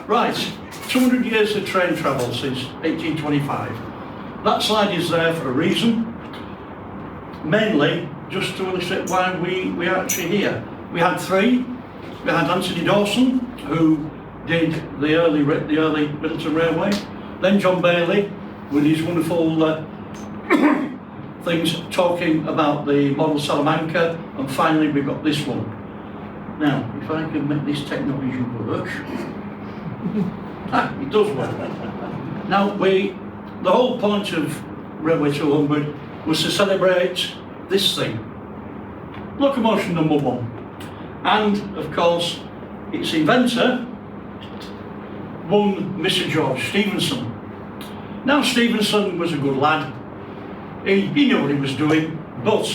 Right, 200 years of train travel since 1825. That slide is there for a reason, mainly just to illustrate why we are actually here. We had three. We had Anthony Dawson, who did the early Middleton Railway, then John Bailey with his wonderful things talking about the model Salamanca, and finally we've got this one. Now, if I can make this technology work, it does work. Now, the whole point of Railway 200 was to celebrate this thing, locomotion number one, and of course its inventor, one Mr. George Stephenson. Now, Stephenson was a good lad. He knew what he was doing, but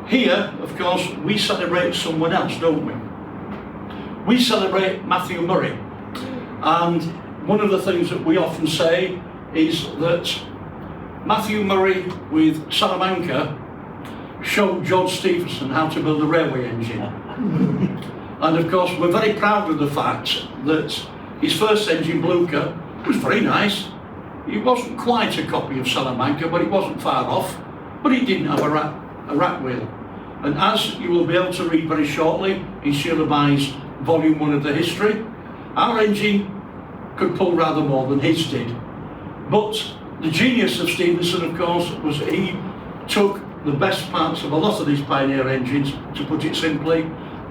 here, of course, we celebrate someone else, don't we? We celebrate Matthew Murray, and one of the things that we often say is that Matthew Murray with Salamanca showed George Stephenson how to build a railway engine. And of course, we're very proud of the fact that his first engine, Blucher, was very nice. It wasn't quite a copy of Salamanca, but it wasn't far off. But it didn't have a rat wheel. And as you will be able to read very shortly in Sheila Bye's volume 1 of the history, our engine could pull rather more than his did. But the genius of Stephenson, of course, was he took the best parts of a lot of these pioneer engines, to put it simply,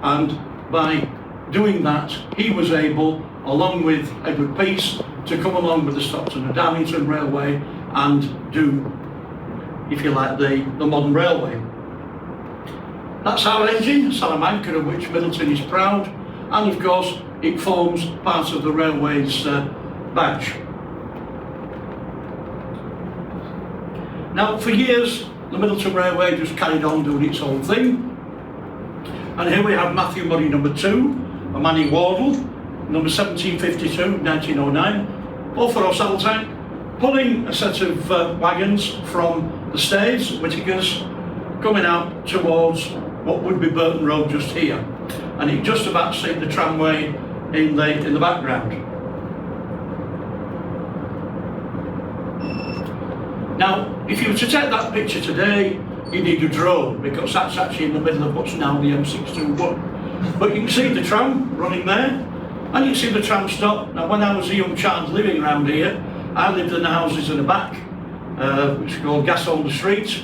and by doing that, he was able, along with Edward Peace, to come along with the Stockton and Darlington Railway and do, if you like, the modern railway. That's our engine, Salamanca, of which Middleton is proud, and of course it forms part of the railway's badge. Now, for years the Middleton Railway just carried on doing its own thing, and here we have Matthew Murray number 2, a Manning Wardle, number 1752, 1909, all for ourselves out, pulling a set of wagons from the Staithes, Whittakers, coming out towards what would be Burton Road just here, and it just about seen the tramway in the background. Now, if you were to take that picture today, you need a drone, because that's actually in the middle of what's now the M621. But you can see the tram running there, and you can see the tram stop. Now, when I was a young child living around here, I lived in the houses in the back, which is called Gasholder Street,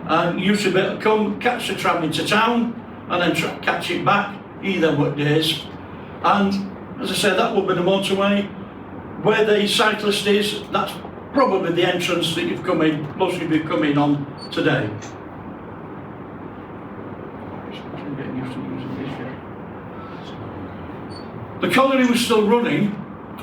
and you used to be able to come, catch the tram into town, and then catch it back, either what days. And as I said, that would be the motorway. Where the cyclist is, that's probably the entrance that you've come in, most of you come in on today. The colliery was still running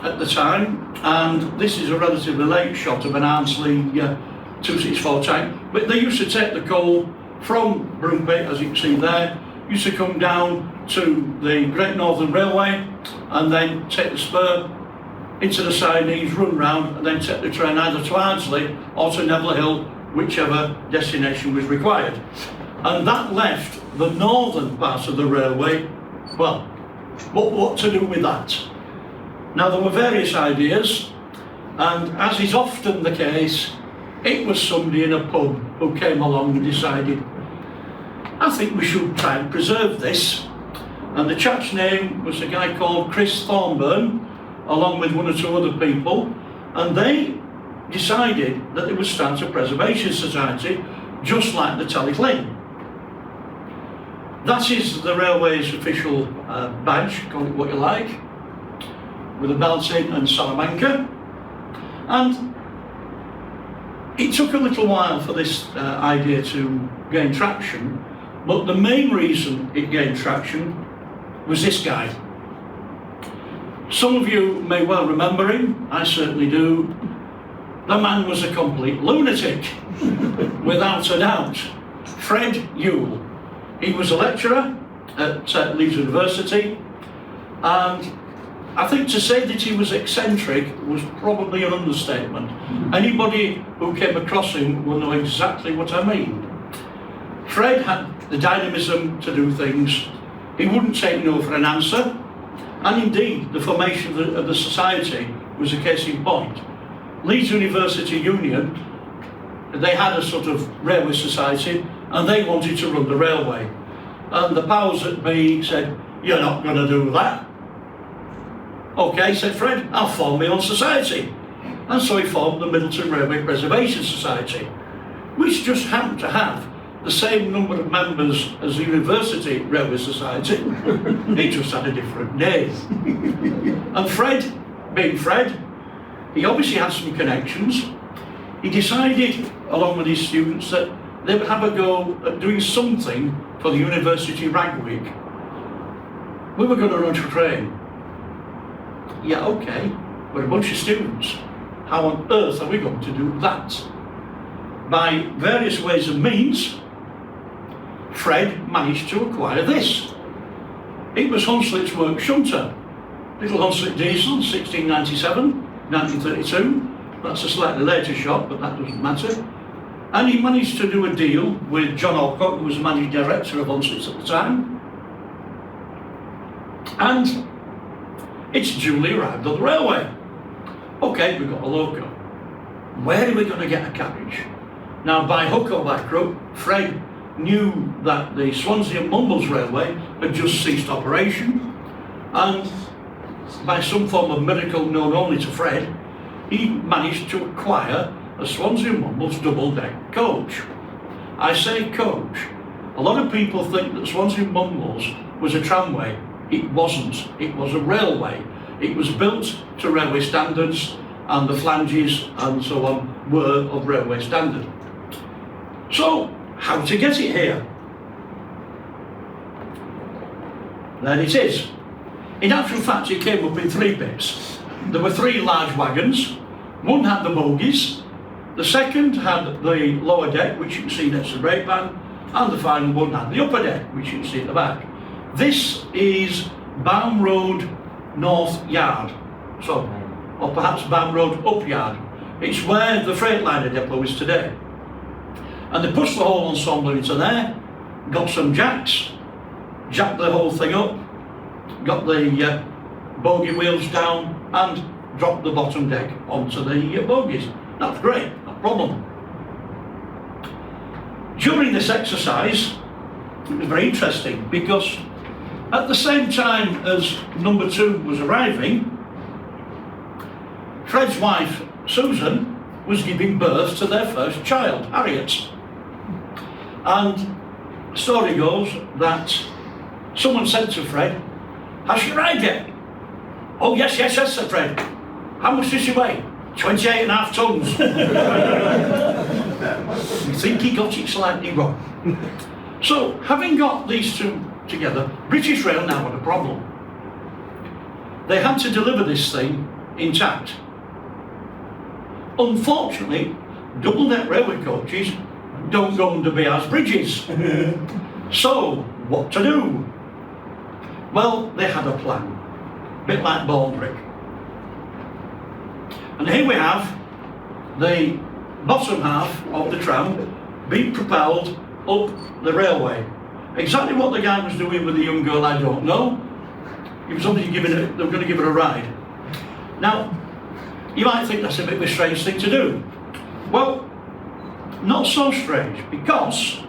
at the time, and this is a relatively late shot of an Arnsley 264 tank, but they used to take the coal from Broomby, as you can see there, used to come down to the Great Northern Railway and then take the spur into the Siamese, run round, and then take the train either to Ardsley or to Neville Hill, whichever destination was required. And that left the northern part of the railway, well, what to do with that? Now, there were various ideas, and as is often the case, it was somebody in a pub who came along and decided, I think we should try and preserve this. And the chap's name was a guy called Chris Thornburn, along with one or two other people, and they decided that they would start a preservation society, just like the Tellyclane. That is the railway's official badge, call it what you like, with a belt in and Salamanca. And it took a little while for this idea to gain traction, but the main reason it gained traction was this guy. Some of you may well remember him, I certainly do. The man was a complete lunatic, without a doubt. Fred Youell. He was a lecturer at Leeds University, and I think to say that he was eccentric was probably an understatement. Anybody who came across him will know exactly what I mean. Fred had the dynamism to do things. He wouldn't take no for an answer, And indeed, the formation of the society was a case in point. Leeds University Union, they had a sort of railway society, and they wanted to run the railway. And the powers that be said, "You're not going to do that." "Okay," said Fred, "I'll form my own society." And so he formed the Middleton Railway Preservation Society, which just happened to have the same number of members as the University Railway Society. It just had a different name. And Fred, being Fred, he obviously had some connections. He decided, along with his students, that they would have a go at doing something for the University Rag Week. We were going to run a train. Yeah, okay, we're a bunch of students. How on earth are we going to do that? By various ways and means, Fred managed to acquire this. It was Hunslet's work shunter. Little Hunslet diesel, 1697, 1932. That's a slightly later shot, but that doesn't matter. And he managed to do a deal with John Alcock, who was the managing director of Hunslet's at the time. And it's duly arrived on the railway. Okay, we've got a loco. Where are we going to get a carriage? Now, by hook or by crook, Fred knew that the Swansea and Mumbles Railway had just ceased operation, and by some form of miracle known only to Fred, he managed to acquire a Swansea and Mumbles double-deck coach. I say coach. A lot of people think that Swansea and Mumbles was a tramway. It wasn't. It was a railway. It was built to railway standards, and the flanges and so on were of railway standard. So, how to get it here? There it is. In actual fact, it came up in three bits. There were three large wagons. One had the bogies, the second had the lower deck, which you can see next to the brake van, and the final one had the upper deck, which you can see at the back. This is Baum Road North Yard, so, or perhaps Baum Road Up Yard. It's where the Freightliner depot is today. And they pushed the whole ensemble into there, got some jacks, jacked the whole thing up, got the bogie wheels down, and dropped the bottom deck onto the bogies. That's great, no problem. During this exercise, it was very interesting because at the same time as number 2 was arriving, Fred's wife, Susan, was giving birth to their first child, Harriet. And the story goes that someone said to Fred, "Has she arrived yet?" "Oh, yes, said Fred. "How much does she weigh?" 28.5 tons. You think he got it slightly wrong. So, having got these two together, British Rail now had a problem. They had to deliver this thing intact. Unfortunately, double-deck railway coaches don't go under Bears bridges. So, what to do? Well, they had a plan, a bit like Baldrick. And here we have the bottom half of the tram being propelled up the railway. Exactly what the guy was doing with the young girl, I don't know. He was obviously they were going to give her a ride. Now, you might think that's a bit of a strange thing to do. Well, not so strange, because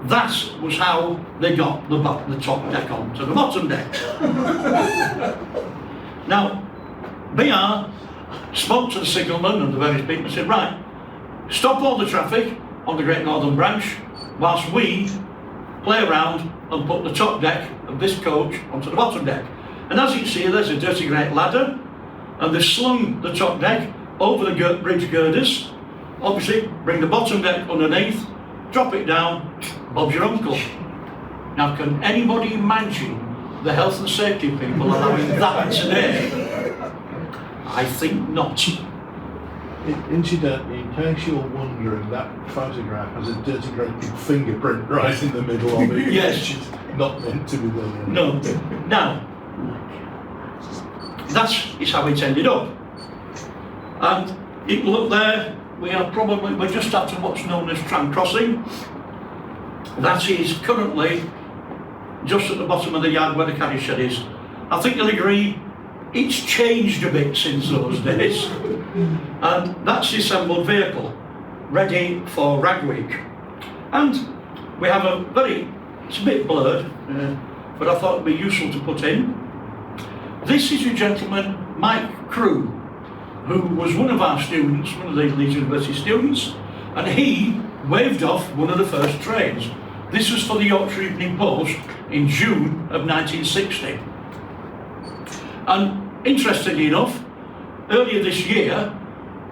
that was how they got the top deck onto the bottom deck. Now, BR spoke to the signalman and the various people and said, "Right, stop all the traffic on the Great Northern Branch whilst we play around and put the top deck of this coach onto the bottom deck." And as you can see, there's a dirty great ladder, and they've slung the top deck over the bridge girders. Obviously, bring the bottom deck underneath, drop it down, Bob's your uncle. Now, can anybody imagine the health and safety people allowing that today? I think not. Incidentally, in case you're wondering, that photograph has a dirty great big fingerprint right in the middle of it. Yes. Which is not meant to be there. No. Now, that is how it ended up. And it look there, we're just after what's known as tram crossing. That is currently just at the bottom of the yard where the carriage shed is. I think you'll agree it's changed a bit since those days. And that's the assembled vehicle, ready for Ragweek. And we have it's a bit blurred, but I thought it'd be useful to put in. This is a gentleman, Mike Crew, who was one of our students, one of the Leeds University students, and he waved off one of the first trains. This was for the Yorkshire Evening Post in June of 1960. And interestingly enough, earlier this year,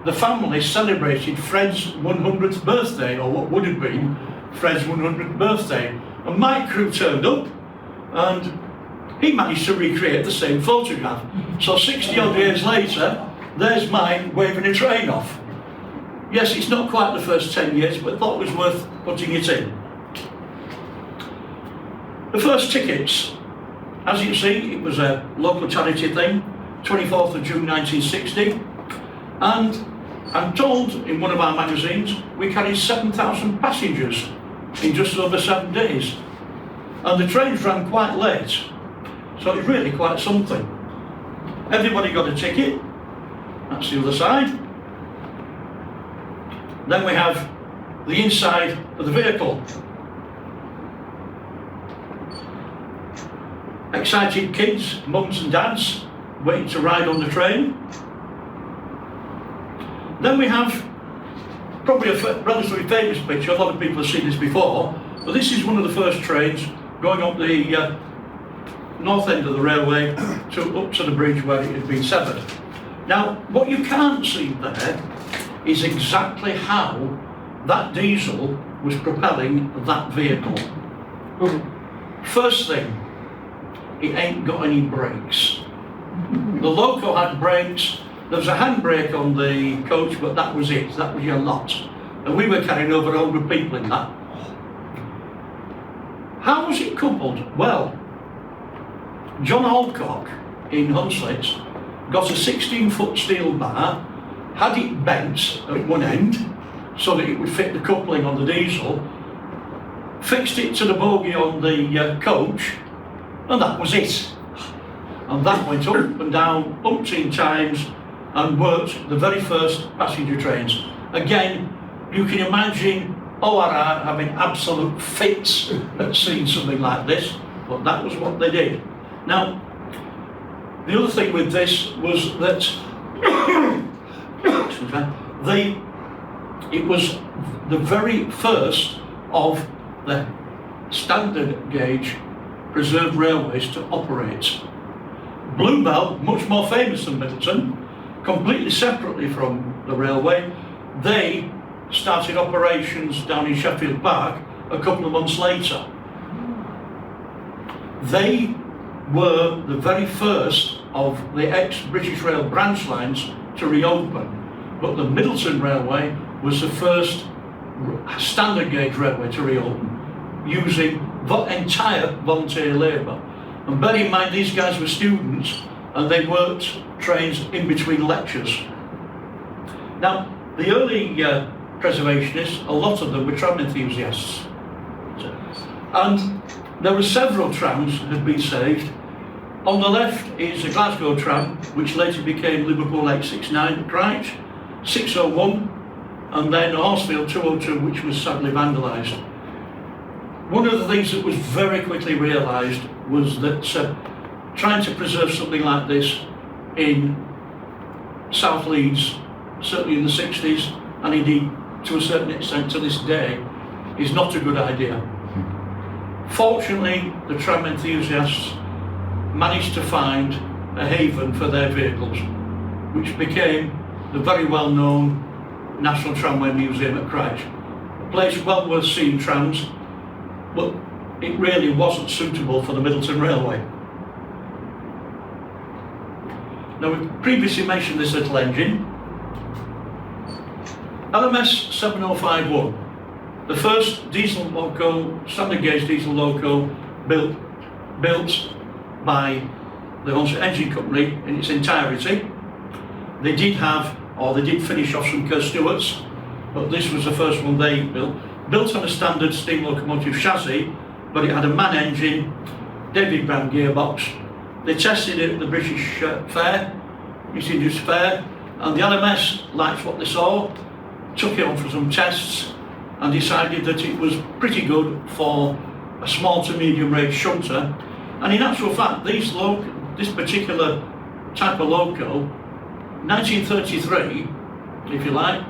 the family celebrated Fred's 100th birthday, or what would have been Fred's 100th birthday. And Mike Crew turned up, and he managed to recreate the same photograph. So 60 odd years later, there's Mike waving a train off. Yes, it's not quite the first 10 years, but I thought it was worth putting it in. The first tickets, as you can see, it was a local charity thing, 24th of June 1960, and I'm told in one of our magazines we carried 7,000 passengers in just over 7 days, and the trains ran quite late, so it's really quite something. Everybody got a ticket, that's the other side. Then we have the inside of the vehicle. Excited kids, mums and dads, waiting to ride on the train. Then we have probably a relatively famous picture. A lot of people have seen this before, but this is one of the first trains going up the north end of the railway up to the bridge where it had been severed. Now, what you can't see there is exactly how that diesel was propelling that vehicle. First thing, it ain't got any brakes. The loco had brakes. There was a handbrake on the coach, but that was it. That was your lot. And we were carrying over 100 people in that. How was it coupled? Well, John Alcock in Hunslet got a 16-foot steel bar, had it bent at one end so that it would fit the coupling on the diesel, fixed it to the bogie on the coach, and that was it. And that went up and down umpteen times and worked the very first passenger trains. Again, you can imagine ORR having absolute fits at seeing something like this, but that was what they did. Now, the other thing with this was that it was the very first of the standard gauge preserved railways to operate. Bluebell, much more famous than Middleton, completely separately from the railway, they started operations down in Sheffield Park a couple of months later. They were the very first of the ex-British Rail branch lines to reopen, but the Middleton Railway was the first standard gauge railway to reopen, using the entire volunteer labour. And bear in mind, these guys were students and they worked trains in between lectures. Now, the early preservationists, a lot of them were tram enthusiasts. And there were several trams that had been saved. On the left is a Glasgow tram, which later became Liverpool 869 at Crouch, 601, and then Horsfield 202, which was sadly vandalised. One of the things that was very quickly realised was that trying to preserve something like this in South Leeds, certainly in the 60s, and indeed to a certain extent to this day, is not a good idea. Fortunately, the tram enthusiasts managed to find a haven for their vehicles, which became the very well-known National Tramway Museum at Crouch. A place well worth seeing trams, but it really wasn't suitable for the Middleton Railway. Now, we previously mentioned this little engine, LMS 7051, the first diesel loco, standard gauge diesel loco built by the Hunslet Engine Company in its entirety. They did finish off some Kerr Stewarts, but this was the first one they built on a standard steam locomotive chassis, but it had a man engine, David Brown gearbox. They tested it at the British Fair, East Indies Fair, and the LMS liked what they saw, took it on for some tests, and decided that it was pretty good for a small to medium range shunter. And in actual fact, this particular type of loco, 1933, if you like,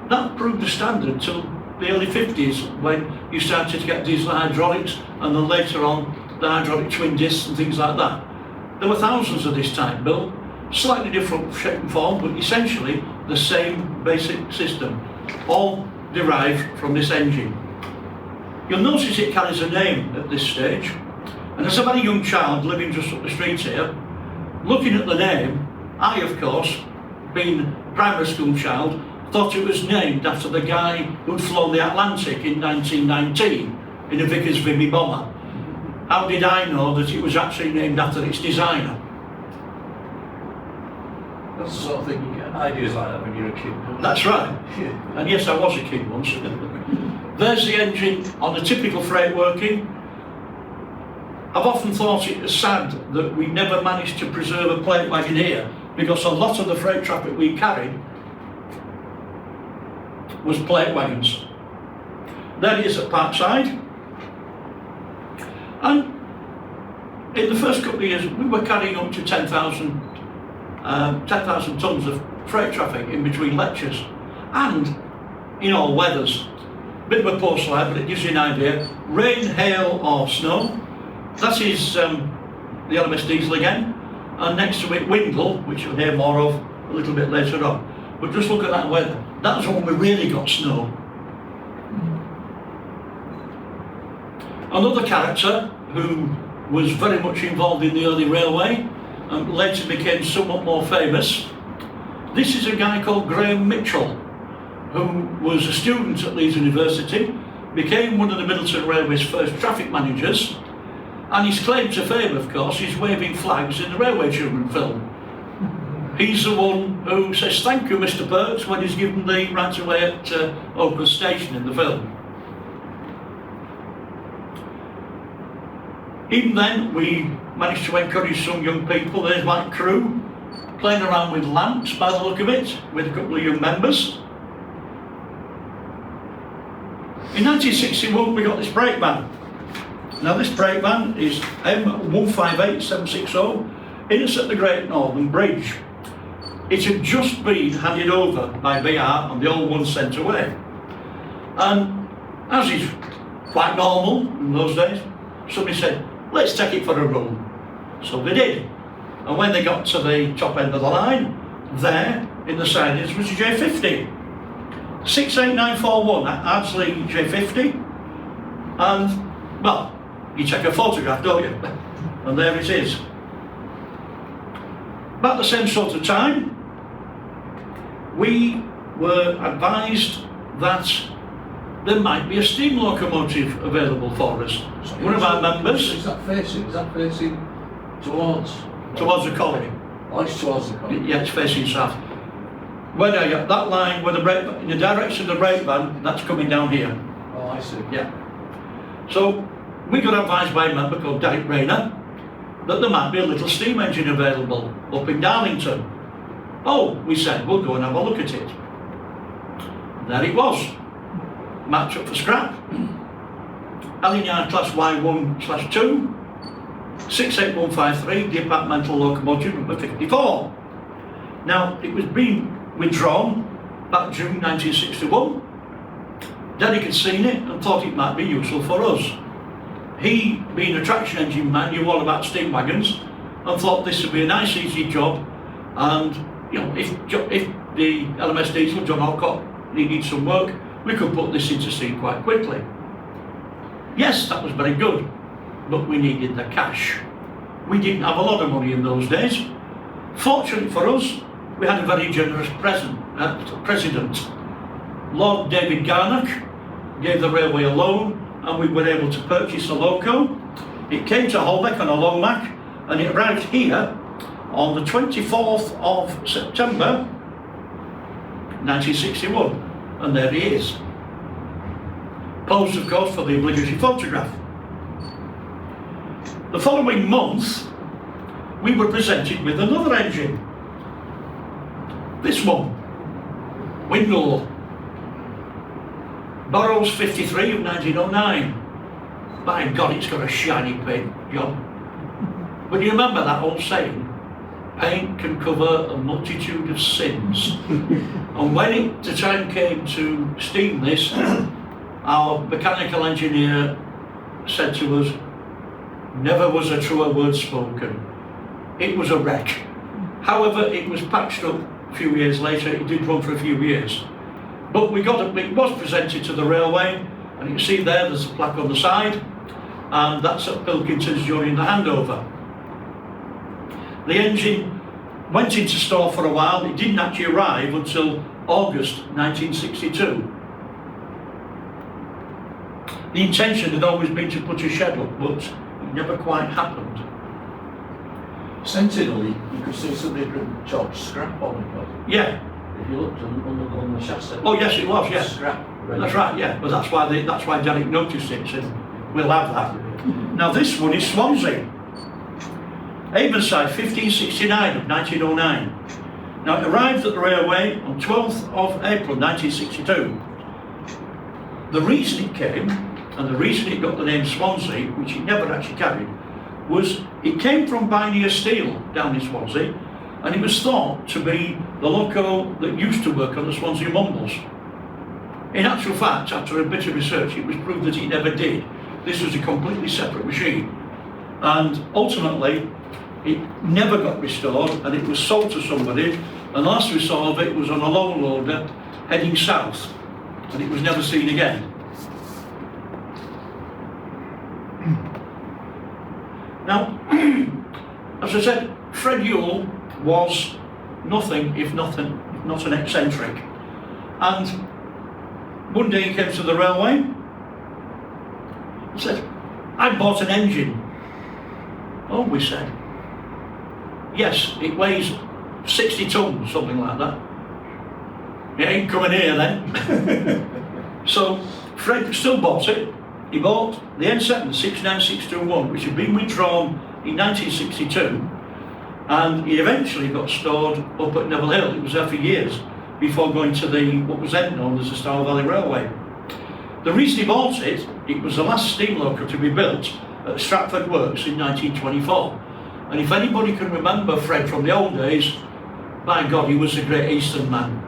that proved the standard till the early 50s, when you started to get diesel hydraulics, and then later on the hydraulic twin discs and things like that. There were thousands of this type built, slightly different shape and form, but essentially the same basic system, all derived from this engine. You'll notice it carries a name at this stage, and as a very young child living just up the street here, looking at the name, I, of course, being a primary school child, thought it was named after the guy who'd flown the Atlantic in 1919 in a Vickers Vimy bomber. How did I know that it was actually named after its designer? That's the sort of thing you get ideas like that when you're a kid. That's right. Yeah. And yes, I was a kid once. There's the engine on a typical freight working. I've often thought it was sad that we never managed to preserve a plate wagon here, because a lot of the freight traffic we carried was plate wagons. There it is at Parkside. And in the first couple of years, we were carrying up to 10,000 tons of freight traffic in between lectures, and in all weathers. Bit of a poor slide, but it gives you an idea. Rain, hail or snow. That is the LMS diesel again, and next to it Windle, which you'll hear more of a little bit later on. But just look at that weather. That was when we really got snow. Another character who was very much involved in the early railway and later became somewhat more famous. This is a guy called Graham Mitchell, who was a student at Leeds University, became one of the Middleton Railway's first traffic managers, and his claim to fame, of course, is waving flags in the Railway Children film. He's the one who says thank you, Mr. Perks, when he's given the right away at Oakham Station in the film. Even then, we managed to encourage some young people. There's my crew playing around with lamps, by the look of it, with a couple of young members. In 1961, we got this brake van. Now, this brake van is M158760, in us at the Great Northern Bridge. It had just been handed over by BR and the old one sent away. And as is quite normal in those days, somebody said, let's take it for a run. So they did. And when they got to the top end of the line, there in the sidings was a J50. 68941, Ardsley J50. And, well, you take a photograph, don't you? And there it is. About the same sort of time, we were advised that there might be a steam locomotive available for us. One of our members... Is that facing towards the colony. Oh, it's towards the colony. Yeah, it's facing south. Where are you? That line where the brake, in the direction of the brake van, that's coming down here. Oh, I see. Yeah. So we got advised by a member called Derek Rayner that there might be a little steam engine available up in Darlington. Oh, we said, we'll go and have a look at it. There it was. Match up for scrap. Allignard class Y1/2, 68153, departmental locomotive number 54. Now, it was being withdrawn back June 1961. Derek had seen it and thought it might be useful for us. He, being a traction engine man, knew all about steam wagons and thought this would be a nice easy job, and you know, if the LMS diesel, John Alcott, needed some work, we could put this into steam quite quickly. Yes, that was very good, but we needed the cash. We didn't have a lot of money in those days. Fortunately for us, we had a very generous president. Lord David Garnock gave the railway a loan, and we were able to purchase a loco. It came to Holbeck on a Lomac, and it arrived here on the 24th of September 1961, and there he is. Posed, of course, for the obligatory photograph. The following month, we were presented with another engine. This one, Windle, Burroughs 53 of 1909. By God, it's got a shiny paint job. But you remember that old saying, paint can cover a multitude of sins. And when the time came to steam this, our mechanical engineer said to us, never was a truer word spoken. It was a wreck. However, it was patched up a few years later. It did run for a few years. But it was presented to the railway, and you can see there's a plaque on the side, and that's at Pilkington's during the handover. The engine went into store for a while. It didn't actually arrive until August 1962. The intention had always been to put a shed up, but it never quite happened. Sentinel, you could see somebody had written chalk scrap on it. Yeah. If you looked on the chassis. Oh yes, it was. Yeah. Scrap. Ready. That's right. Yeah. But that's why Derek noticed it. Said we'll have that. Now this one is Swansea. Avonside 1569 of 1909. Now it arrived at the railway on 12th of April 1962. The reason it came, and the reason it got the name Swansea, which it never actually carried, was it came from Pioneer Steel down in Swansea, and it was thought to be the loco that used to work on the Swansea Mumbles. In actual fact, after a bit of research, it was proved that it never did. This was a completely separate machine, and ultimately it never got restored, and it was sold to somebody, and last we saw of it was on a low loader heading south, and it was never seen again. Now, as I said, Fred Youell was nothing if not an eccentric. And one day he came to the railway and said, I bought an engine. Oh, we said, yes, it weighs 60 tons, something like that. It ain't coming here then. So Fred still bought it. He bought the N7 69621, which had been withdrawn in 1962, and he eventually got stored up at Neville Hill. It was there for years before going to what was then known as the Stour Valley Railway. The reason he bought it, it was the last steam loco to be built at Stratford Works in 1924. And if anybody can remember Fred from the old days, by God, he was a great Eastern man.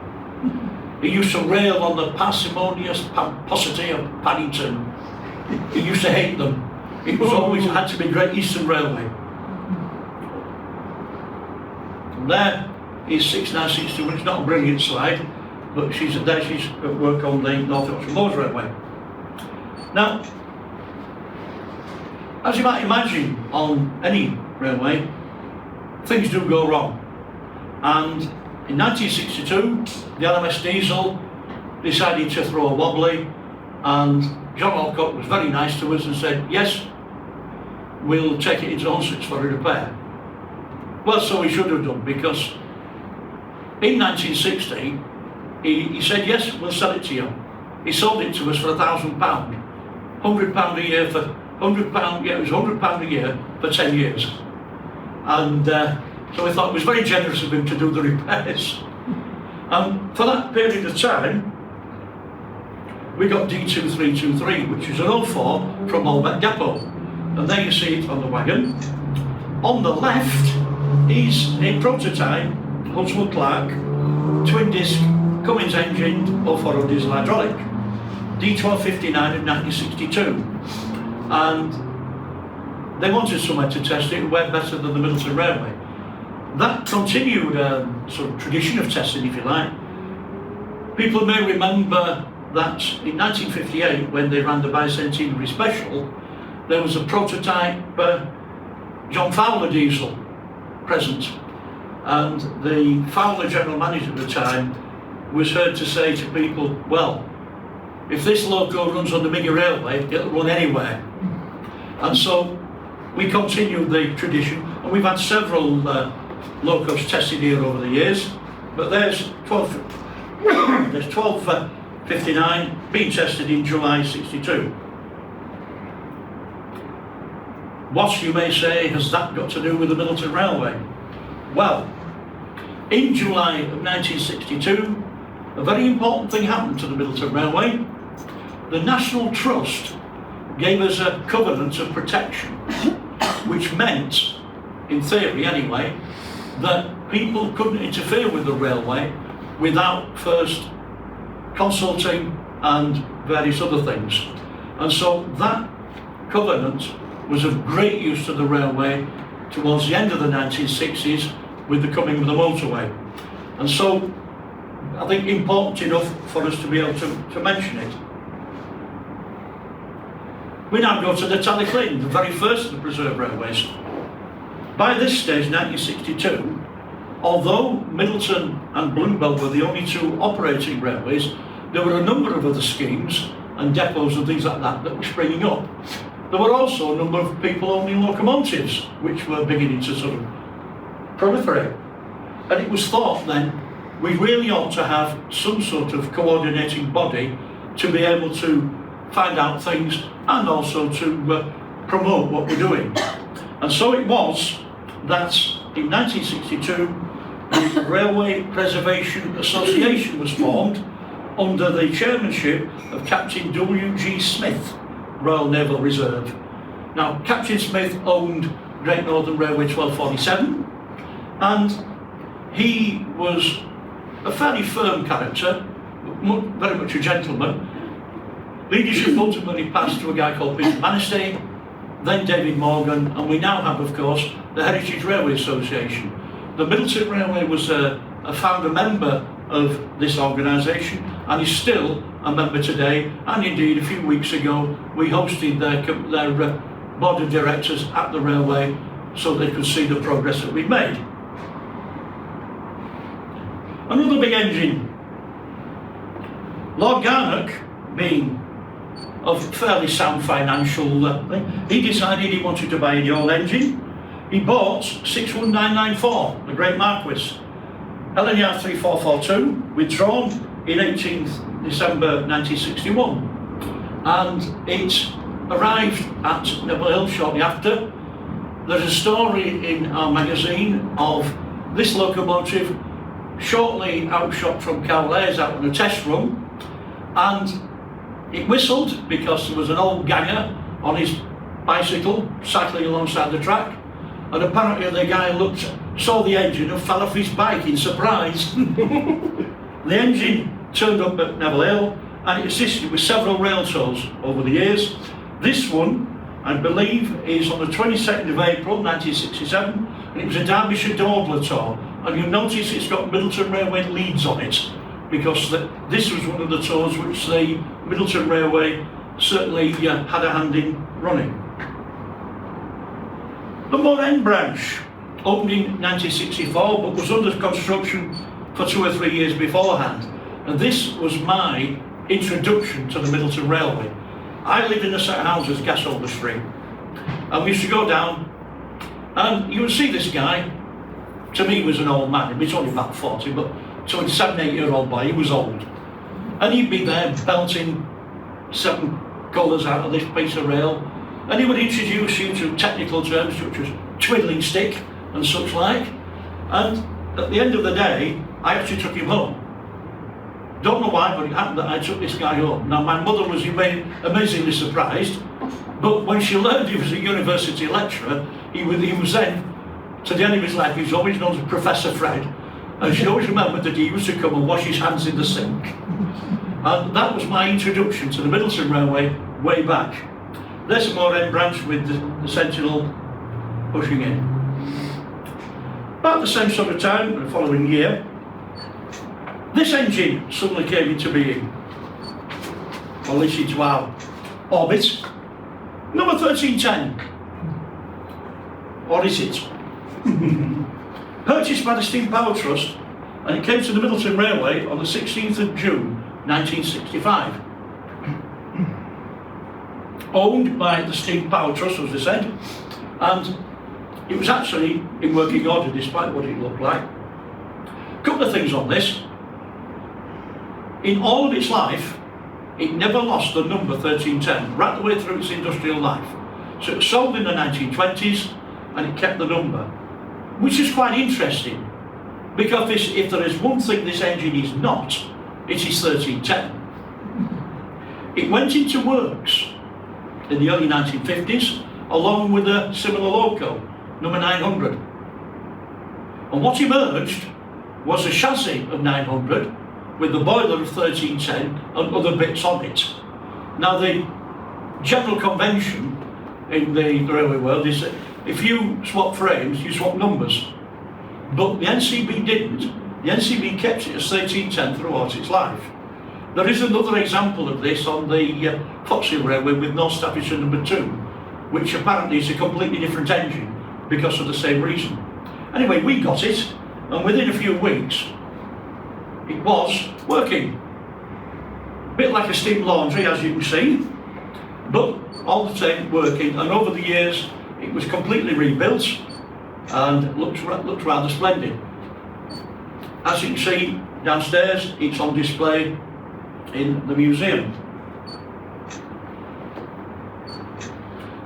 He used to rail on the parsimonious pomposity of Paddington. He used to hate them. It was always had to be Great Eastern Railway. And there is 6962. It's not a brilliant slide, but she's at work on the North Yorkshire Moors Railway. Now, as you might imagine, on any railway, things do go wrong. And in 1962, the LMS diesel decided to throw a wobbly, and John Alcott was very nice to us and said, yes, we'll take it into Hunsford for a repair. Well, so he should have done, because in 1960, he said, yes, we'll sell it to you. He sold it to us for £1,000, £100 a year for £100, yeah, it was £100 a year for 10 years. And so we thought it was very generous of him to do the repairs. And for that period of time, we got D2323, which is an 04 from Malbec Depot. And there you see it on the wagon. On the left is a prototype Huntsville Clark twin disc Cummins engine 04 diesel hydraulic, D1259 of 1962. And they wanted somewhere to test it, it went better than the Middleton Railway. That continued a sort of tradition of testing, if you like. People may remember that in 1958, when they ran the bicentenary special, there was a prototype John Fowler diesel present, and the Fowler general manager at the time was heard to say to people, well, if this loco runs on the Miggy Railway, it'll run anywhere. And so we continued the tradition, and we've had several locos tested here over the years, but there's 1259 being tested in July 62. What, you may say, has that got to do with the Middleton Railway? Well, in July of 1962, a very important thing happened to the Middleton Railway. The National Trust gave us a covenant of protection, which meant, in theory anyway, that people couldn't interfere with the railway without first consulting and various other things. And so that covenant was of great use to the railway towards the end of the 1960s with the coming of the motorway. And so I think important enough for us to be able to mention it. We now go to the Tallaght, the very first of the preserved railways. By this stage, 1962, although Middleton and Bluebell were the only two operating railways, there were a number of other schemes and depots and things like that were springing up. There were also a number of people owning locomotives, which were beginning to sort of proliferate. And it was thought then, we really ought to have some sort of coordinating body to be able to find out things and also to promote what we're doing. And so it was that in 1962, the Railway Preservation Association was formed under the chairmanship of Captain W.G. Smith, Royal Naval Reserve. Now, Captain Smith owned Great Northern Railway 1247, and he was a fairly firm character, very much a gentleman. Leadership ultimately passed to a guy called Peter Manistee, then David Morgan, and we now have, of course, the Heritage Railway Association. The Middleton Railway was a founder member of this organisation and is still a member today, and indeed a few weeks ago we hosted their board of directors at the railway so they could see the progress that we've made. Another big engine. Lord Garnock, being of fairly sound financial thing, he decided he wanted to buy a Youell engine. He bought 61994, the Great Marquis, LNR 3442, withdrawn in 18th December 1961, and it arrived at Neville Hill shortly after. There's a story in our magazine of this locomotive shortly outshot from Cowlairs out on a test run, and it whistled because there was an old ganger on his bicycle cycling alongside the track, and apparently the guy saw the engine and fell off his bike in surprise. The engine turned up at Neville Hill and it assisted with several rail tours over the years. This one, I believe, is on the 22nd of April 1967, and it was a Derbyshire Dawdler tour, and you'll notice it's got Middleton Railway Leeds on it, because this was one of the tours which the Middleton Railway certainly had a hand in running. The Moor End branch opened in 1964 but was under construction for 2 or 3 years beforehand, and this was my introduction to the Middleton Railway. I lived in a set of houses, Gasholder Street, and we used to go down and you would see this guy. To me he was an old man, he was only about 40, but to a 7-8-year-old boy he was old, and he'd be there belting 7 colours out of this piece of rail, and he would introduce you to technical terms such as twiddling stick and such like, and at the end of the day I actually took him home. Don't know why, but it happened that I took this guy home. Now my mother was amazingly surprised, but when she learned he was a university lecturer, he was then, to the end of his life, he was always known as Professor Fred, and she always remembered that he used to come and wash his hands in the sink. And that was my introduction to the Middleton Railway way back. There's a Moor End branch with the Sentinel pushing in. About the same sort of time, the following year, this engine suddenly came into being, or at least into our orbit. Number 1310. Or is it? Purchased by the Steam Power Trust, and it came to the Middleton Railway on the 16th of June 1965. Owned by the Steam Power Trust, as I said, and it was actually in working order despite what it looked like. A couple of things on this. In all of its life, it never lost the number 1310, right the way through its industrial life. So it was sold in the 1920s and it kept the number, which is quite interesting because if there is one thing this engine is not, it is 1310. It went into works in the early 1950s along with a similar loco, number 900. And what emerged was a chassis of 900 with the boiler of 1310 and other bits on it. Now the general convention in the railway world is that if you swap frames, you swap numbers. But the NCB didn't. The NCB kept it as 1310 throughout its life. There is another example of this on the Foxhill Railway with North Staffordshire number 2, which apparently is a completely different engine because of the same reason. Anyway, we got it, and within a few weeks, it was working. A bit like a steam laundry, as you can see, but all the same working, and over the years, it was completely rebuilt and looked rather splendid. As you can see downstairs, it's on display in the museum.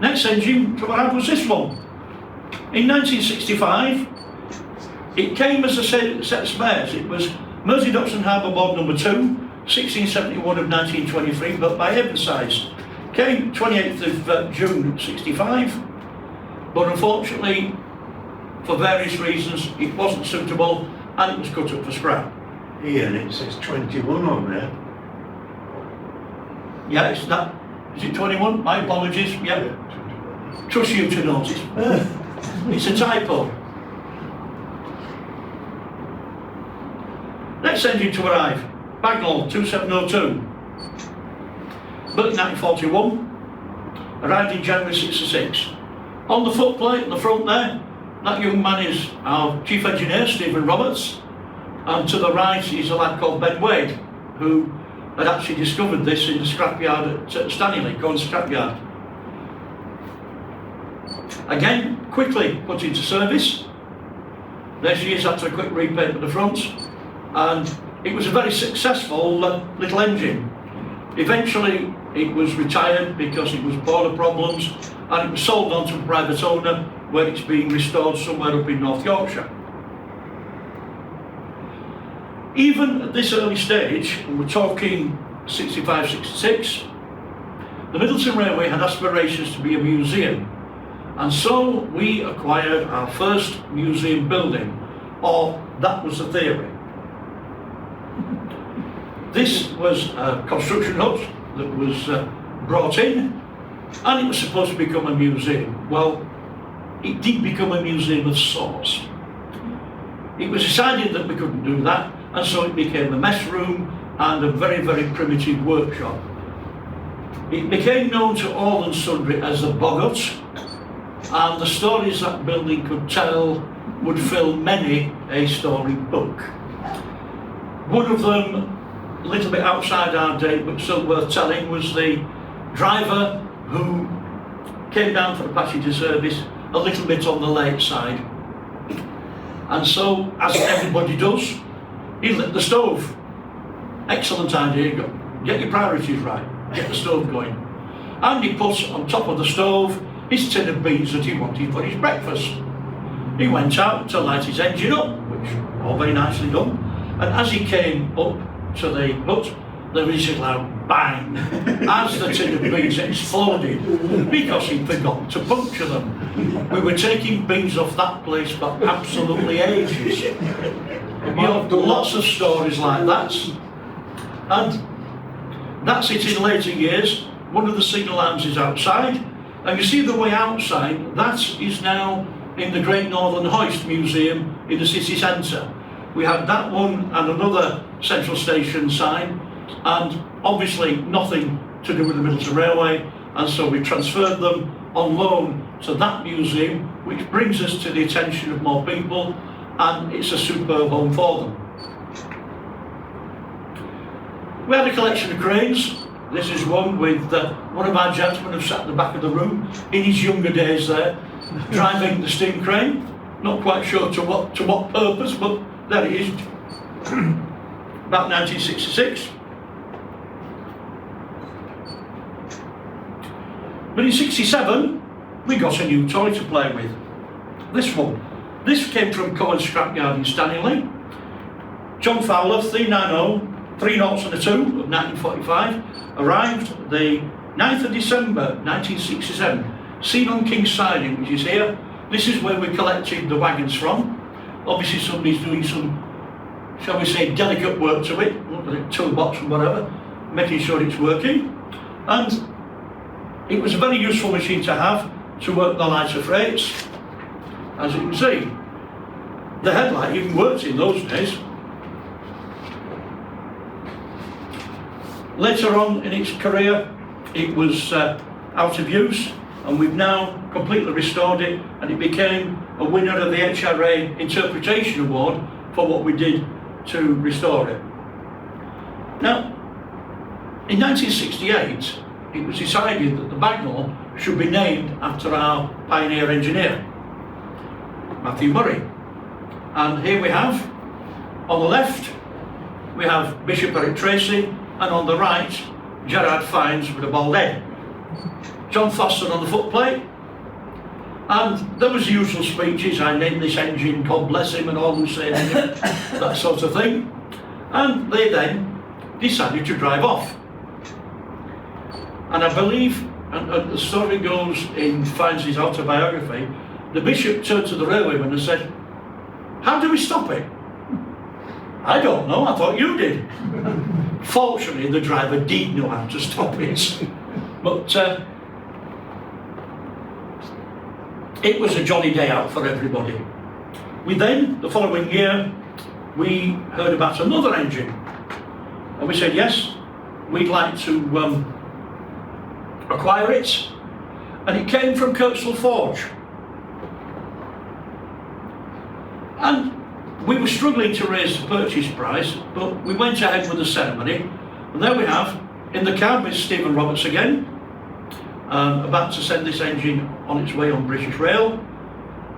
Next engine to arrive was this one. In 1965, it came as a set of spares. It was Mersey Docks and Harbour Board number 2, 1671 of 1923, built by Ebensize. Came 28th of June 65, but unfortunately, for various reasons, it wasn't suitable and it was cut up for scrap. Ian, it says 21 on there. Yeah, it's that. Is it 21? My apologies. Yeah. Trust you to notice. It's a typo. Next engine to arrive, Bagnall 2702. Built in 1941, arrived in January 66. On the footplate at the front there, that young man is our chief engineer, Stephen Roberts, and to the right is a lad called Ben Wade, who had actually discovered this in the scrapyard at Stanley, Cohen Scrapyard. Again, quickly put into service. There she is after a quick repaint at the front, and it was a very successful little engine. Eventually it was retired because it was boiler problems, and it was sold on to a private owner where it's being restored somewhere up in North Yorkshire. Even at this early stage, and we're talking 65, 66, the Middleton Railway had aspirations to be a museum, and so we acquired our first museum building, or that was the theory. This was a construction hut that was brought in, and it was supposed to become a museum. Well, it did become a museum of sorts. It was decided that we couldn't do that, and so it became a mess room and a very, very primitive workshop. It became known to all and sundry as the Boggart, and the stories that building could tell would fill many a story book. One of them, a little bit outside our date but still worth telling, was the driver who came down for the passenger service a little bit on the late side, and so, as everybody does, he lit the stove. Excellent idea, get your priorities right, get the stove going. And he put on top of the stove his tin of beans that he wanted for his breakfast. He went out to light his engine up, which all very nicely done, and as he came up to the hut, there was a loud bang as the tin of beans exploded because he'd forgotten to puncture them. We were taking beans off that place for absolutely ages. You know, lots of stories like that. And that's it in later years. One of the signal arms is outside, and you see the way outside, that is now in the Great Northern Hoist Museum in the city centre. We had that one and another central station sign, and obviously nothing to do with the Middleton Railway, and so we transferred them on loan to that museum, which brings us to the attention of more people, and it's a superb home for them. We had a collection of cranes. This is one with one of our gentlemen who sat at the back of the room in his younger days there, driving the steam crane. Not quite sure to what purpose, but there he is. About 1966. But in 67, we got a new toy to play with. This one. This came from Cohen Scrapyard in Stanley. John Fowler, 390, 3 knots and a 2 of 1945, arrived the 9th of December 1967, seen on King's Siding, which is here. This is where we collected the wagons from. Obviously somebody's doing some, shall we say, delicate work to it, toolbox and whatever, making sure it's working. And it was a very useful machine to have to work the lighter freights. As you can see, the headlight even worked in those days. Later on in its career, it was out of use, and we've now completely restored it, and it became a winner of the HRA Interpretation Award for what we did to restore it. Now, in 1968, it was decided that the Bagnall should be named after our pioneer engineer, Matthew Murray. And here we have, on the left, we have Bishop Eric Tracy, and on the right, Gerard Fines with a bald head. John Foster on the footplate, and there was the usual speeches, I named this engine, God bless him, and all who say that sort of thing. And they then decided to drive off. And I believe, and the story goes in Fines' autobiography, the bishop turned to the railwayman and said, "How do we stop it?" "I don't know, I thought you did." Fortunately, the driver did know how to stop it. But it was a jolly day out for everybody. We then, the following year, we heard about another engine. And we said, yes, we'd like to acquire it. And it came from Kirksall Forge. And we were struggling to raise the purchase price, but we went ahead with the ceremony. And there we have, in the cab is Stephen Roberts again, about to send this engine on its way on British Rail.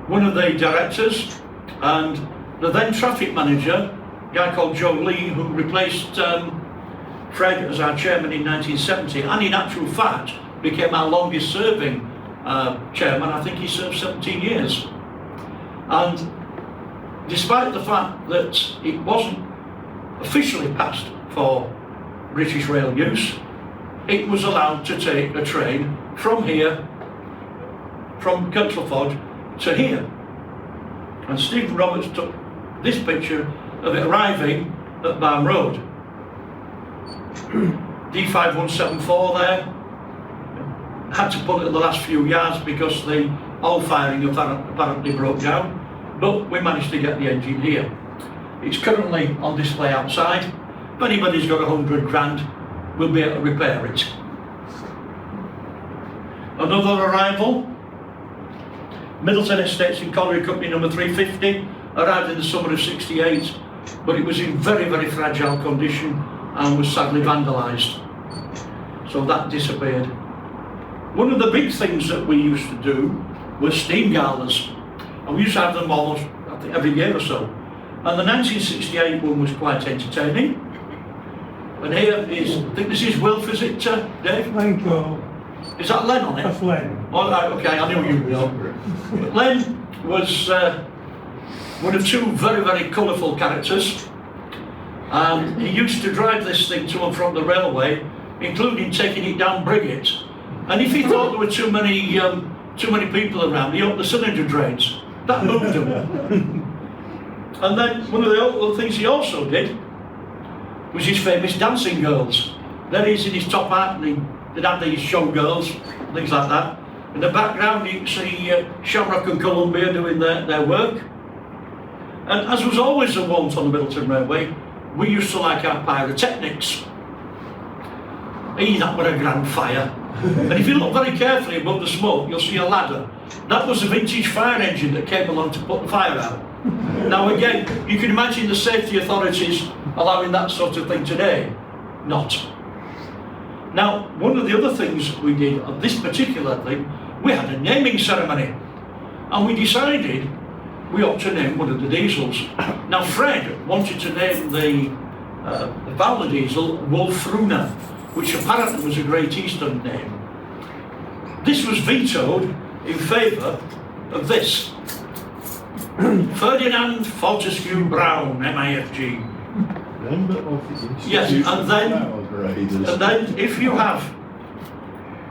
One of the directors and the then traffic manager, a guy called Joe Lee, who replaced Fred as our chairman in 1970, and in actual fact became our longest serving chairman. I think he served 17 years. And despite the fact that it wasn't officially passed for British Rail use, it was allowed to take a train from here, from Kirksall Forge to here. And Stephen Roberts took this picture of it arriving at Barn Road. D5174 there. Had to pull it at the last few yards because the oil firing apparently broke down. But we managed to get the engine here. It's currently on display outside. If anybody's got 100 grand, we'll be able to repair it. Another arrival, Middleton Estates in Colliery Company number 350, arrived in the summer of 68, but it was in very, very fragile condition and was sadly vandalised. So that disappeared. One of the big things that we used to do was steam galas. And we used to have them almost, I think, every year or so. And the 1968 one was quite entertaining. And here is, I think this is Wilf, is it, Dave? Thank you. Is that Len on it? That's Len. Oh, right, okay, I knew you were. But Len was one of two very, very colourful characters. And he used to drive this thing to and from the railway, including taking it down Briggate. And if he thought there were too many people around, he opened the cylinder drains. That moved him. And then one of the other things he also did was his famous dancing girls. There he is in his top hat, and they'd have these showgirls, things like that. In the background you can see Shamrock and Columbia doing their work. And as was always the wont on the Middleton Railway, we used to like our pyrotechnics. That was a grand fire. And if you look very carefully above the smoke, you'll see a ladder. That was a vintage fire engine that came along to put the fire out. Now again, you can imagine the safety authorities allowing that sort of thing today. Not. Now, one of the other things we did on this particular thing, we had a naming ceremony. And we decided we ought to name one of the diesels. Now Fred wanted to name the Fowler diesel Wolfruna, which apparently was a Great Eastern name. This was vetoed in favour of this. Ferdinand Fortescue Brown, MIFG. Member of the Institute Yes, and of then- Flower Graders. And then if you have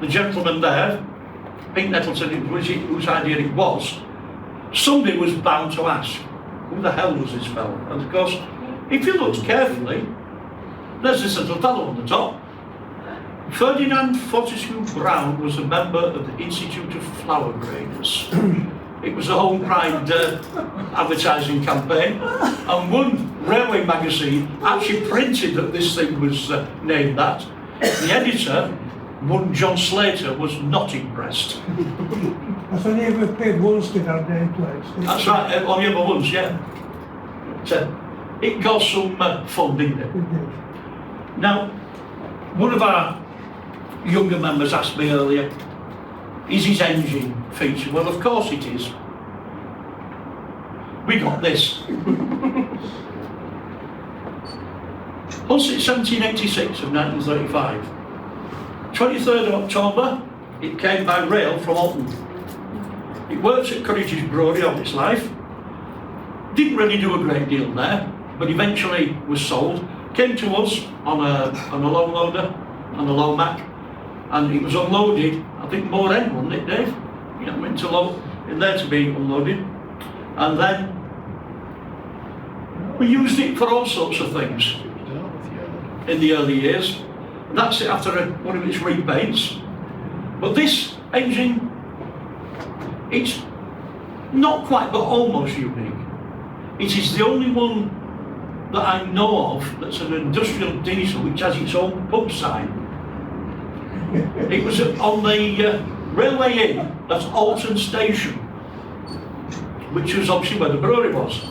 the gentleman there, Pink Nettleton, whose idea it was, somebody was bound to ask, who the hell was this fellow? And of course, if you look carefully, there's this little fellow on the top. Ferdinand Fortescue Brown was a member of the Institute of Flower Graders. It was a home pride advertising campaign, and one railway magazine actually printed that this thing was named that. The editor, one John Slater, was not impressed. That's only ever paid once to that name place. That's right, only ever once, yeah. But, it caused some fun, didn't it? It did. Now, one of our younger members asked me earlier, is his engine featured? Well, of course it is. We got this. On 1786 of 1935, 23rd of October, it came by rail from Alton. It worked at Courageous Brewery all its life. Didn't really do a great deal there, but eventually was sold. Came to us on a low loader, on a low Mac, and it was unloaded, I think more end, wasn't it, Dave? You know, went to low, in there to be unloaded. And then we used it for all sorts of things in the early years. And that's it after one of its repaints. But this engine, it's not quite, but almost unique. It is the only one that I know of that's an industrial diesel which has its own pub sign. It was on the Railway Inn at Alton Station, which was obviously where the brewery was.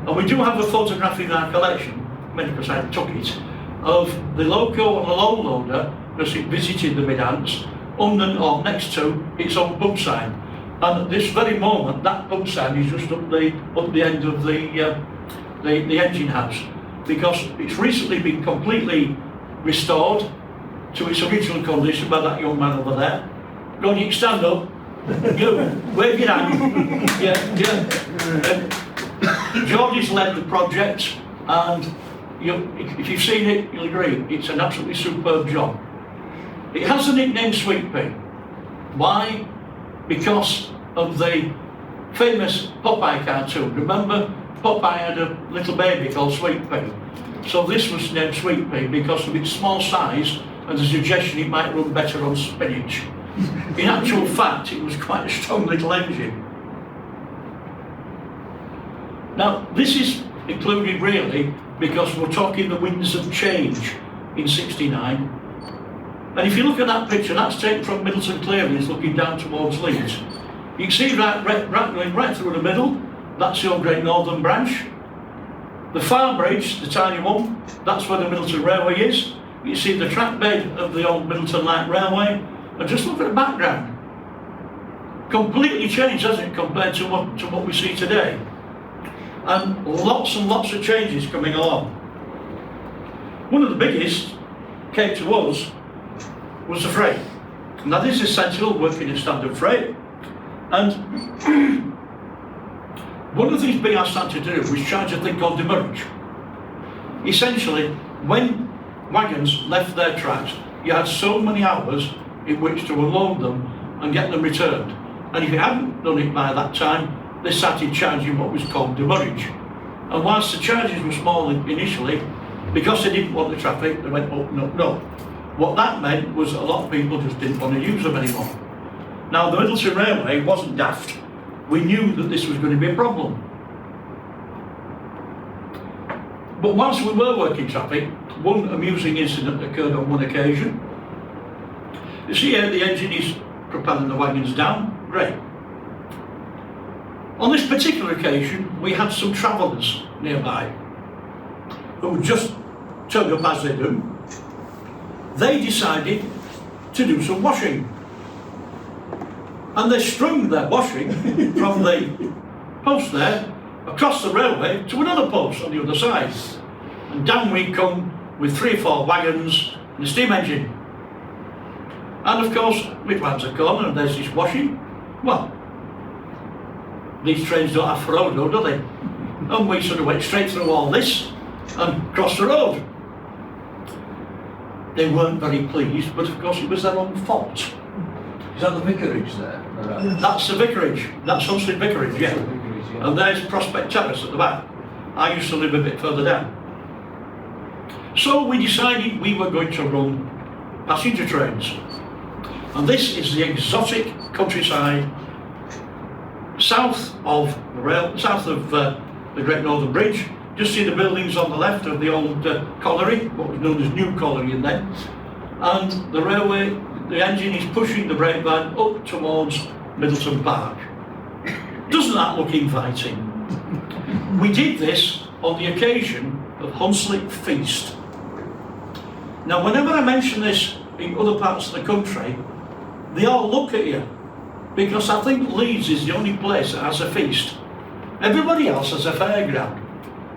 And we do have a photograph in our collection, maybe because I took it, of the loco on a low loader because it visited the Mid-Ants, under or next to its own pub sign. And at this very moment, that pub sign is just up the end of the engine house, because it's recently been completely restored to its original condition by that young man over there. Go on, you can stand up. You, wave your hand. Yeah. George has led the project, and if you've seen it, you'll agree, it's an absolutely superb job. It has the nickname Sweet Pea. Why? Because of the famous Popeye cartoon. Remember, Popeye had a little baby called Sweet Pea. So this was named Sweet Pea because of its small size and the suggestion it might run better on spinach. In actual fact, it was quite a strong little engine. Now, this is included really because we're talking the winds of change in '69. And if you look at that picture, that's taken from Middleton Clearings looking down towards Leeds. You can see right through the middle, that's your Great Northern Branch. The Far Bridge, the tiny one, that's where the Middleton Railway is. You see the track bed of the old Middleton Light Railway. And just look at the background. Completely changed, hasn't it, compared to what we see today. And lots of changes coming along. One of the biggest came to us was the freight. Now this is Sentinel working in standard freight, and one of the things we asked them to do was charge a thing called demurrage. Essentially, when wagons left their tracks, you had so many hours in which to unload them and get them returned. And if you hadn't done it by that time, they started charging what was called demurrage. And whilst the charges were small initially, because they didn't want the traffic, they went up and up and up. What that meant was a lot of people just didn't want to use them anymore. Now, the Middleton Railway wasn't daft. We knew that this was going to be a problem. But whilst we were working traffic, one amusing incident occurred on one occasion. You see here the engine is propelling the wagons down, great. On this particular occasion, we had some travellers nearby who just turned up as they do. They decided to do some washing. And they strung their washing from the post there across the railway to another post on the other side. And down we come with 3 or 4 wagons and a steam engine. And of course, we'd round the corner and there's this washing. Well, these trains don't have road, do they? And we sort of went straight through all this and crossed the road. They weren't very pleased, but of course it was their own fault. Is that the vicarage there? Right. That's the vicarage, that's Hunsley Vicarage, yeah. The vicarage, yeah. And there's Prospect Terrace at the back. I used to live a bit further down. So we decided we were going to run passenger trains. And this is the exotic countryside south of the Great Northern Bridge. Just see the buildings on the left of the old colliery, what was known as New Colliery in there. And the railway, the engine is pushing the brake van up towards Middleton Park. Doesn't that look inviting? We did this on the occasion of Hunsley Feast. Now, whenever I mention this in other parts of the country, they all look at you, because I think Leeds is the only place that has a feast. Everybody else has a fairground,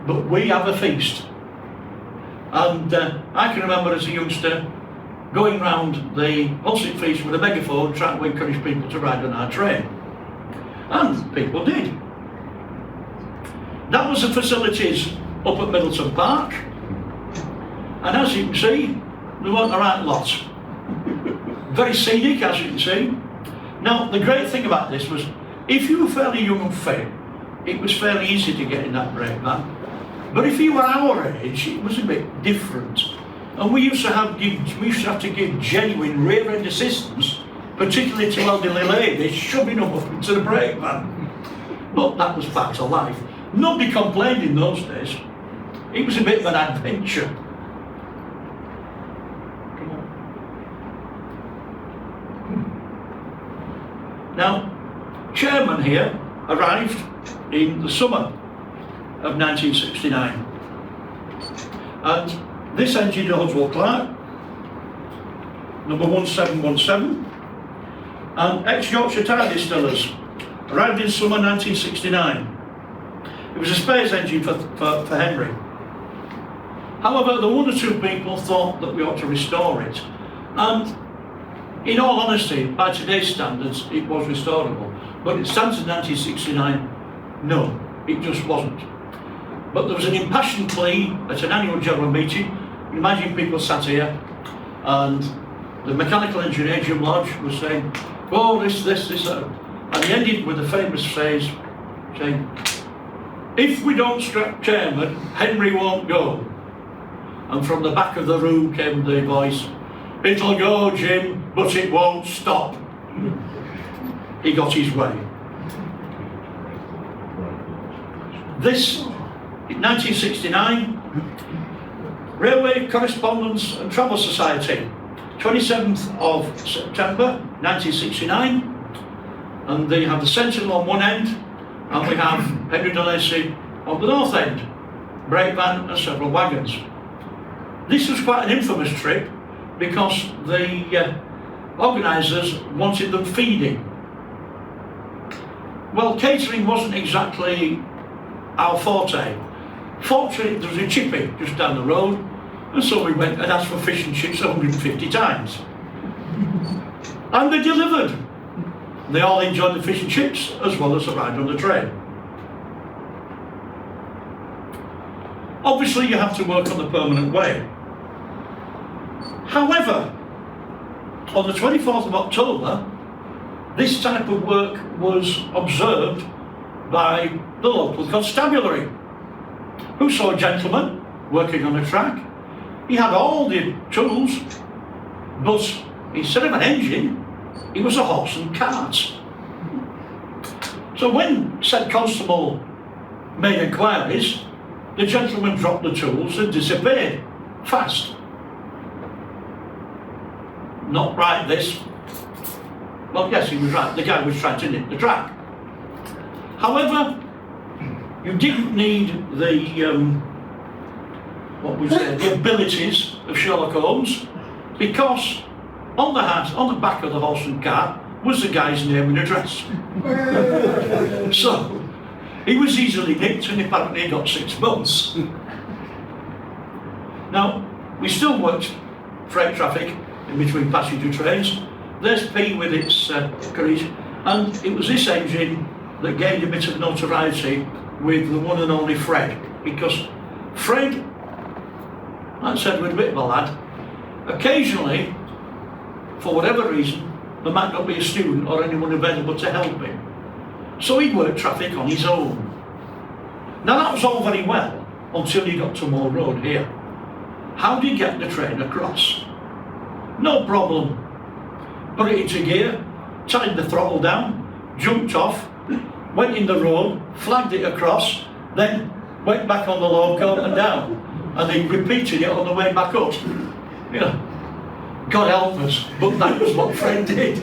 but we have a feast. And I can remember as a youngster going round the Hunsley Feast with a megaphone trying to encourage people to ride on our train. And people did. That was the facilities up at Middleton Park. And as you can see, there weren't the right lot. Very scenic, as you can see. Now, the great thing about this was, if you were fairly young and fit, it was fairly easy to get in that brake van. But if you were our age, it was a bit different. And we used to have to give genuine rear-end assistance, particularly to elderly ladies, shoving them up into the brake van. But that was back to life. Nobody complained in those days. It was a bit of an adventure. Now, Chairman here arrived in the summer of 1969. And this engine, Oswald Clark, number 1717, and ex-Yorkshire Tire Distillers, arrived in summer 1969. It was a space engine for Henry. However, the one or two people thought that we ought to restore it. And in all honesty, by today's standards, it was restorable. But in standards of 1969, no, it just wasn't. But there was an impassioned plea at an annual general meeting. Imagine people sat here, and the mechanical engineer, Jim Lodge, was saying, oh, this, that. And he ended with a famous phrase saying, if we don't scrap Chairman, Henry won't go. And from the back of the room came the voice, it'll go, Jim, but it won't stop. He got his way. This, in 1969, Railway Correspondence and Travel Society, 27th of September 1969, and they have the Sentinel on one end, and we have Henry de Lacy on the north end, brake van and several wagons. This was quite an infamous trip because the organisers wanted them feeding. Well, catering wasn't exactly our forte. Fortunately, there was a chippy just down the road, and so we went and asked for fish and chips 150 times. And they delivered. They all enjoyed the fish and chips as well as the ride on the train. Obviously, you have to work on the permanent way. However, on the 24th of October, this type of work was observed by the local constabulary, who saw a gentleman working on a track. He had all the tools, but instead of an engine, it was a horse and cart. So when said constable made inquiries, the gentleman dropped the tools and disappeared fast. Not right, this. Well, yes, he was right. The guy was trying to nip the track. However, you didn't need the the abilities of Sherlock Holmes, because on the back of the horse and cart was the guy's name and address. So he was easily nicked, and apparently he got 6 months. Now, we still worked freight traffic in between passenger trains. There's P with its courage. And it was this engine that gained a bit of notoriety with the one and only Fred, because Fred, like I said, was a bit of a lad. Occasionally, for whatever reason, there might not be a student or anyone available to help him. So he'd work traffic on his own. Now that was all very well until he got to Moor Road here. How did he get the train across? No problem. Put it into gear, tied the throttle down, jumped off, went in the road, flagged it across, then went back on the loco and down. And he repeated it on the way back up. You know, God help us, but that was what Fred did.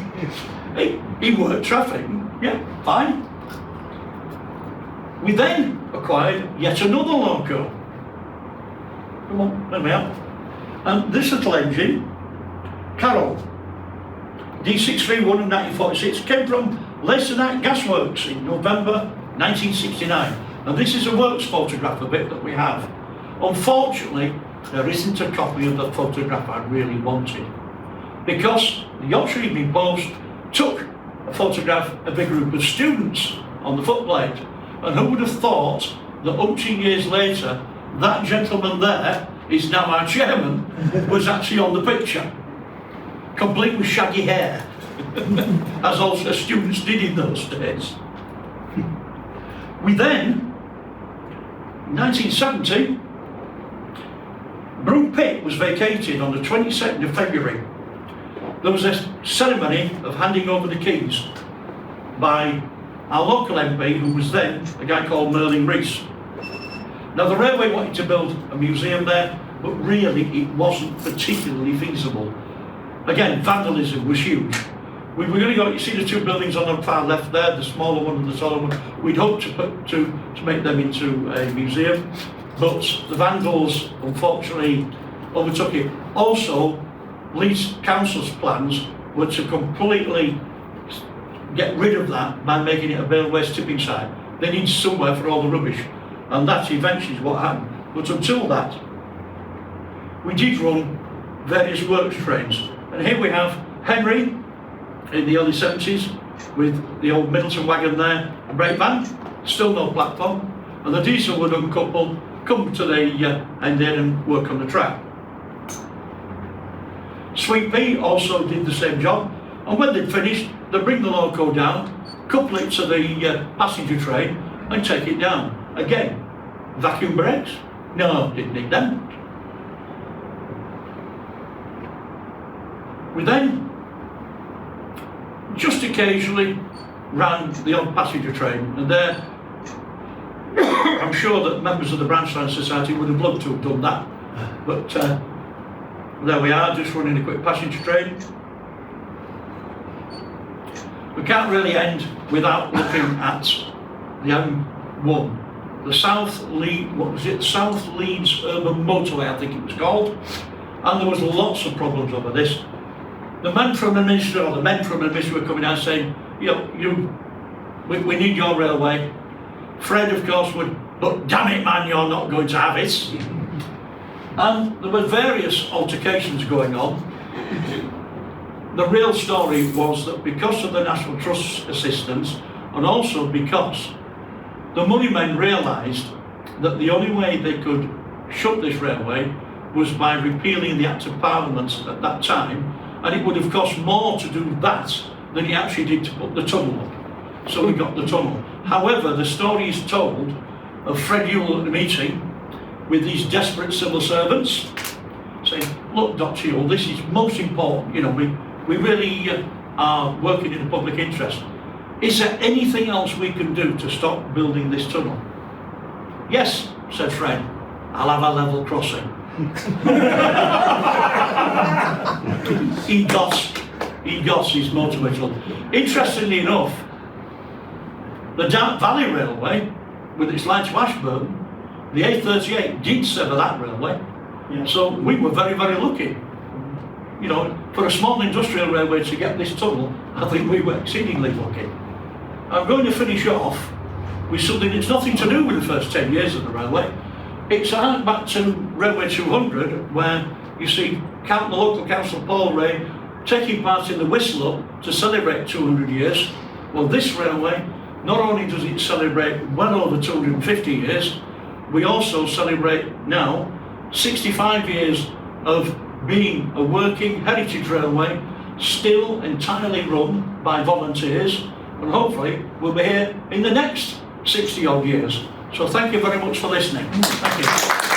He worked traffic, yeah, fine. We then acquired yet another loco. Come on, there we are. And this little engine, Carroll, D631 of 1946, came from Lacenite Gasworks in November 1969. And this is a works photograph of it that we have. Unfortunately, there isn't a copy of the photograph I really wanted, because the Yorkshire Evening Post took a photograph of a group of students on the footplate, and who would have thought that umpteen years later, that gentleman there is now our chairman, was actually on the picture, complete with shaggy hair, as also students did in those days. We then, in 1970, Broom Pit was vacated on the 22nd of February. There was a ceremony of handing over the keys by our local MP, who was then a guy called Merlin Rees. Now the railway wanted to build a museum there, but really it wasn't particularly feasible. Again, vandalism was huge. We were going to go, you see the two buildings on the far left there, the smaller one and the taller one. We'd hoped to make them into a museum, but the vandals unfortunately overtook it. Also, Leeds Council's plans were to completely get rid of that by making it a bale waste tipping site. They need somewhere for all the rubbish, and that eventually is what happened. But until that, we did run various works trains. And here we have Henry in the early 70s with the old Middleton wagon there, a brake van, still no platform, and the diesel would uncouple, come to the end there and work on the track. Sweet Pea also did the same job, and when they'd finished, they'd bring the loco down, couple it to the passenger train and take it down. Again, vacuum brakes? No, didn't need them. We then just occasionally ran the odd passenger train, and there I'm sure that members of the Branchline Society would have loved to have done that, but there we are, just running a quick passenger train. We can't really end without looking at the M1, the South Leeds Urban Motorway, I think it was called, and there was lots of problems over this. The men from the ministry, or the men from the ministry were coming out saying, we need your railway. Fred, of course, would, but damn it, man, you're not going to have it. And there were various altercations going on. The real story was that because of the National Trust's assistance, and also because the money men realised that the only way they could shut this railway was by repealing the Act of Parliament at that time, and it would have cost more to do that than it actually did to put the tunnel up. So we got the tunnel. However, the story is told of Fred Youell at the meeting with these desperate civil servants saying, look, Dr. Youell, this is most important, we really are working in the public interest. Is there anything else we can do to stop building this tunnel? Yes, said Fred, I'll have a level crossing. He got his motorway tunnel. Interestingly enough, the Dart Valley Railway, with its line to Ashburn, the A38 did sever that railway. Yeah. So we were very, very lucky. For a small industrial railway to get this tunnel, I think we were exceedingly lucky. I'm going to finish off with something that's nothing to do with the first 10 years of the railway. It's a hand back to Railway 200, where you see the local council, Paul Ray, taking part in the whistle up to celebrate 200 years. Well, this railway, not only does it celebrate well over 250 years, we also celebrate now 65 years of being a working heritage railway, still entirely run by volunteers, and hopefully we'll be here in the next 60 odd years. So thank you very much for listening. Thank you.